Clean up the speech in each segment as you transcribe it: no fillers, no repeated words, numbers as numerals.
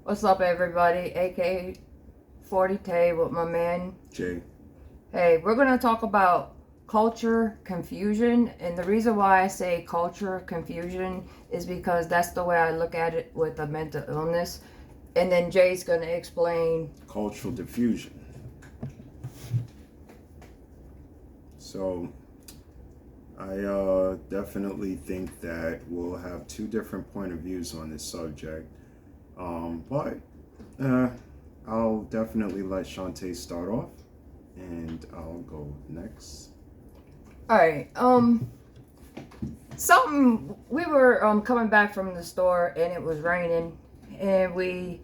What's up, everybody? AK 40K with my man Jay. Hey, we're going to talk about culture confusion. And the reason why I say culture confusion is because that's the way I look at it with a mental illness. And then Jay's going to explain Cultural diffusion. So, I definitely think that we'll have two different point of views on this subject. But I'll definitely let Shantae start off, and I'll go next. all right. Something we were coming back from the store and it was raining, and we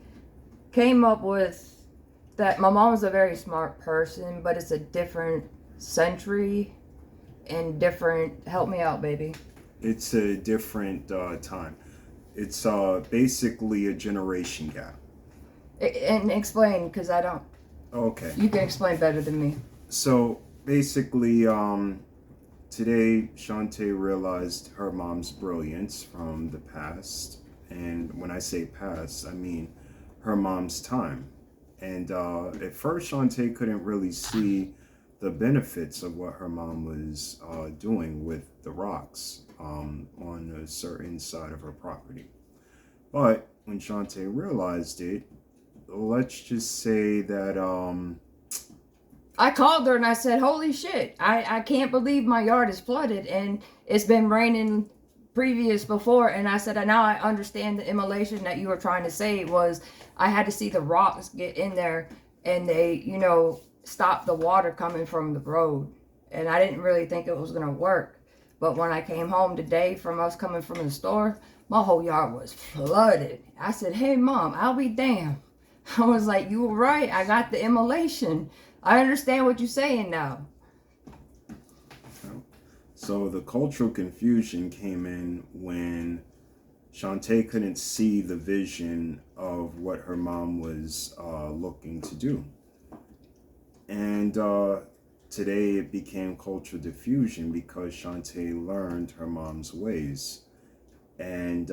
came up with that my mom's a very smart person, but it's a different century and different. Help me out, baby. It's a different time. It's basically a generation gap. And explain, because I don't. Okay. You can explain better than me. So basically, today Shantae realized her mom's brilliance from the past. And when I say past, I mean her mom's time. And at first, Shantae couldn't really see the benefits of what her mom was doing with the rocks on a certain side of her property. But when Shantae realized it, let's just say that I called her and I said, holy shit, I can't believe my yard is flooded and it's been raining previous before. And I said, now I understand the immolation that you were trying to say was I had to see the rocks get in there and they, stop the water coming from the road. And I didn't really think it was going to work. But when I came home today from us coming from the store, my whole yard was flooded. I said, hey, Mom, I'll be damned. I was like, you were right. I got the immolation. I understand what you're saying now. So the cultural confusion came in when Shantae couldn't see the vision of what her mom was looking to do. And today it became cultural diffusion because Shantae learned her mom's ways and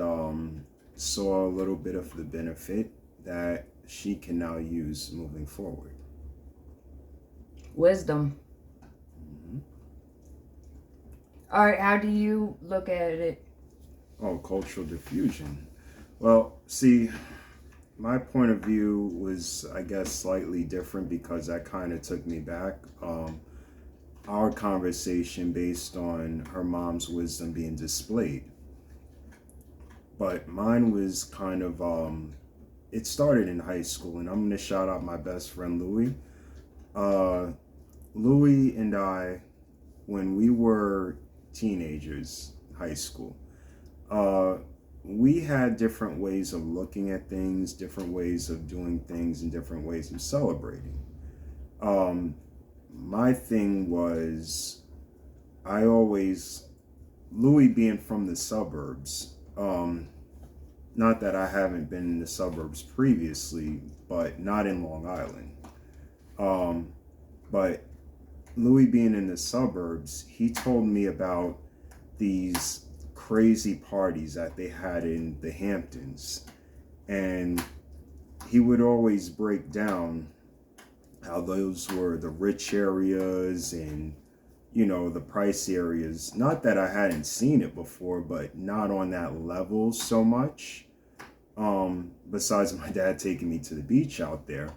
saw a little bit of the benefit that she can now use moving forward. Wisdom. Mm-hmm. All right, how do you look at it? Oh, cultural diffusion. Well, see, my point of view was, I guess, slightly different because that kind of took me back. Our conversation based on her mom's wisdom being displayed. But mine was kind of, it started in high school, and I'm going to shout out my best friend, Louie. Louie and I, when we were teenagers, high school, we had different ways of looking at things, different ways of doing things, and different ways of celebrating. My thing was, Louis being from the suburbs, not that I haven't been in the suburbs previously, but not in Long Island. But Louis being in the suburbs, he told me about these crazy parties that they had in the Hamptons, and he would always break down how those were the rich areas and the price areas. Not that I hadn't seen it before, but not on that level so much, besides my dad taking me to the beach out there.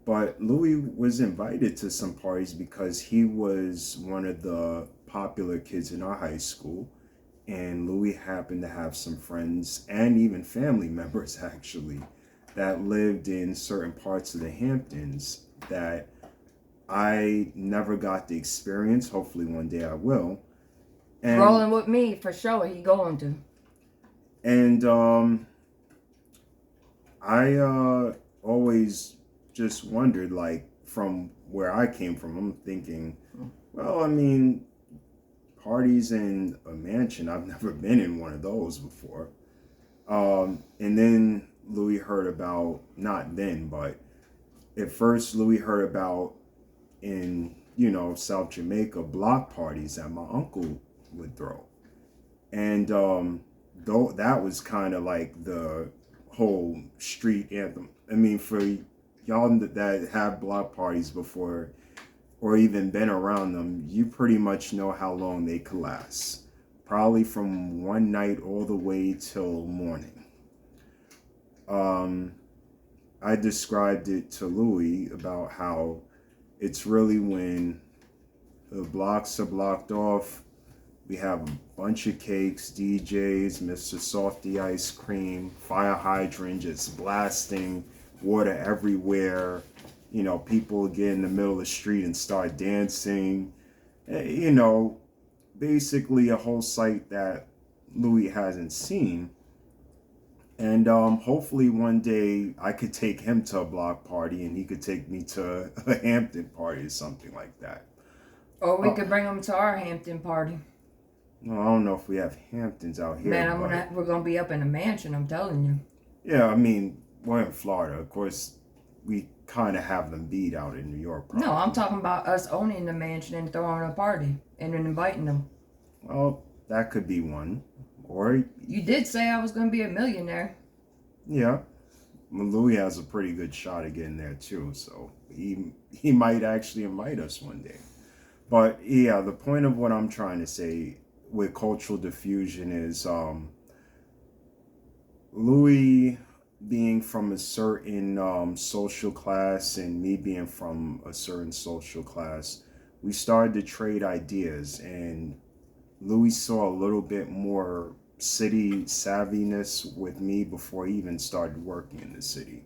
But Louis was invited to some parties because he was one of the popular kids in our high school. And Louis happened to have some friends and even family members, actually, that lived in certain parts of the Hamptons that I never got to experience. Hopefully one day I will. And, Rolling with me, for sure, he going to. And I always just wondered, like, from where I came from, I'm thinking, well, I mean, parties in a mansion, I've never been in one of those before. And then Louis heard about, not then, but at first Louis heard about in, South Jamaica, block parties that my uncle would throw. And though that was kind of like the whole street anthem. I mean, for y'all that have block parties before or even been around them, you pretty much know how long they could last. Probably from one night all the way till morning. I described it to Louis about how it's really when the blocks are blocked off. We have a bunch of cakes, DJs, Mr. Softy ice cream, fire hydrant just blasting, water everywhere. You know, people get in the middle of the street and start dancing. You know, basically a whole sight that Louis hasn't seen. And hopefully one day I could take him to a block party and he could take me to a Hampton party or something like that. Or we could bring him to our Hampton party. No, I don't know if we have Hamptons out here. Man, we're gonna be up in a mansion, I'm telling you. Yeah, I mean, we're in Florida. Of course, we kind of have them beat out in New York. Probably. No, I'm talking about us owning the mansion and throwing a party and then inviting them. Well, that could be one. Or you did say I was gonna be a millionaire. Yeah, well, Louis has a pretty good shot at getting there too. So he might actually invite us one day. But yeah, the point of what I'm trying to say with cultural diffusion is Louis being from a certain social class and me being from a certain social class, we started to trade ideas, and Louis saw a little bit more city savviness with me before he even started working in the city.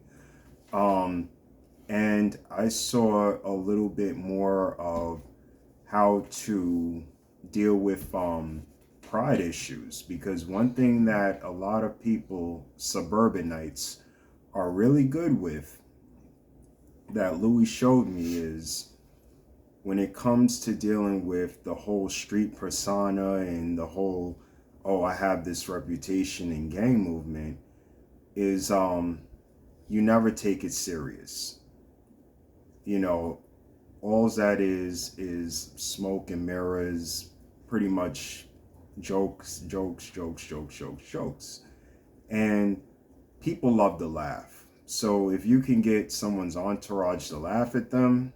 And I saw a little bit more of how to deal with pride issues, because one thing that a lot of people, suburbanites, are really good with that Louis showed me is when it comes to dealing with the whole street persona and the whole, oh, I have this reputation in gang movement, is you never take it serious. You know, all that is smoke and mirrors, pretty much jokes. And people love to laugh. So if you can get someone's entourage to laugh at them,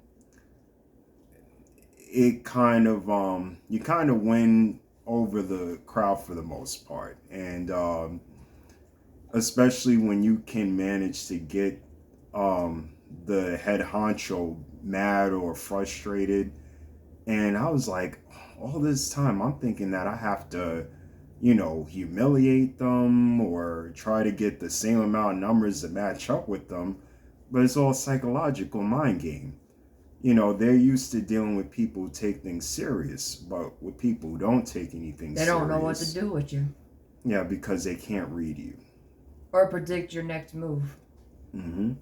it kind of, you kind of win over the crowd for the most part. And especially when you can manage to get the head honcho mad or frustrated. And I was like, all this time I'm thinking that I have to, you know, humiliate them or try to get the same amount of numbers to match up with them. But it's all psychological mind game. You know, they're used to dealing with people who take things serious, but with people who don't take anything serious. They don't know what to do with you. Yeah, because they can't read you. Or predict your next move.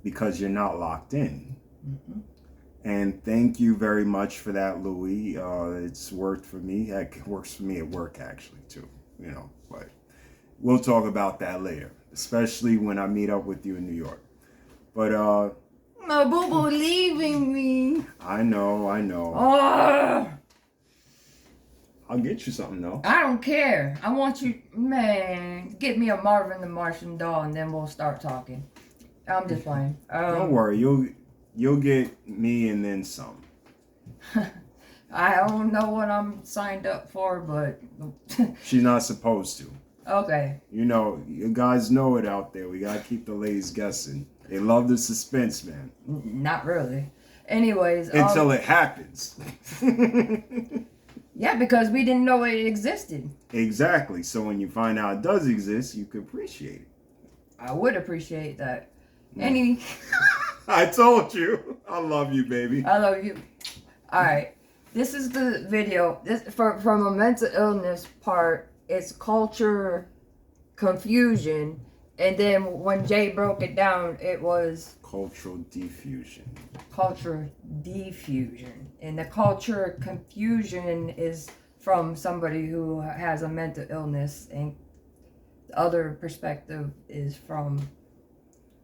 Because you're not locked in. And thank you very much for that, Louis. It's worked for me. It works for me at work, actually, too. You know, but we'll talk about that later, especially when I meet up with you in New York. But, my boo-boo leaving me. I know. I'll get you something, though. I don't care. I want you, man, get me a Marvin the Martian doll and then we'll start talking. I'm just playing. Don't worry. You'll get me and then some. I don't know what I'm signed up for, but... She's not supposed to. Okay. You know, you guys know it out there. We gotta keep the ladies guessing. They love the suspense, man. Not really. Anyways. Until it happens. Yeah, because we didn't know it existed. Exactly. So when you find out it does exist, you can appreciate it. I would appreciate that. I told you. I love you, baby. I love you. Alright. This is the video. From a mental illness part, it's culture confusion. And then when Jay broke it down, it was cultural diffusion. Culture diffusion. And the culture confusion is from somebody who has a mental illness, and the other perspective is from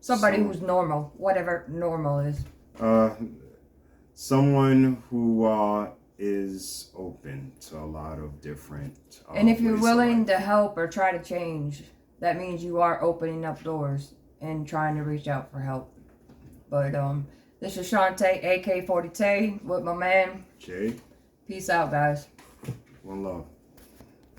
somebody who's normal, whatever normal is. Someone who is open to a lot of different and if you're willing to help or try to change, that means you are opening up doors. and trying to reach out for help. But this is Shantae, AK-40 Tay, with my man. Jay. Peace out, guys. One love.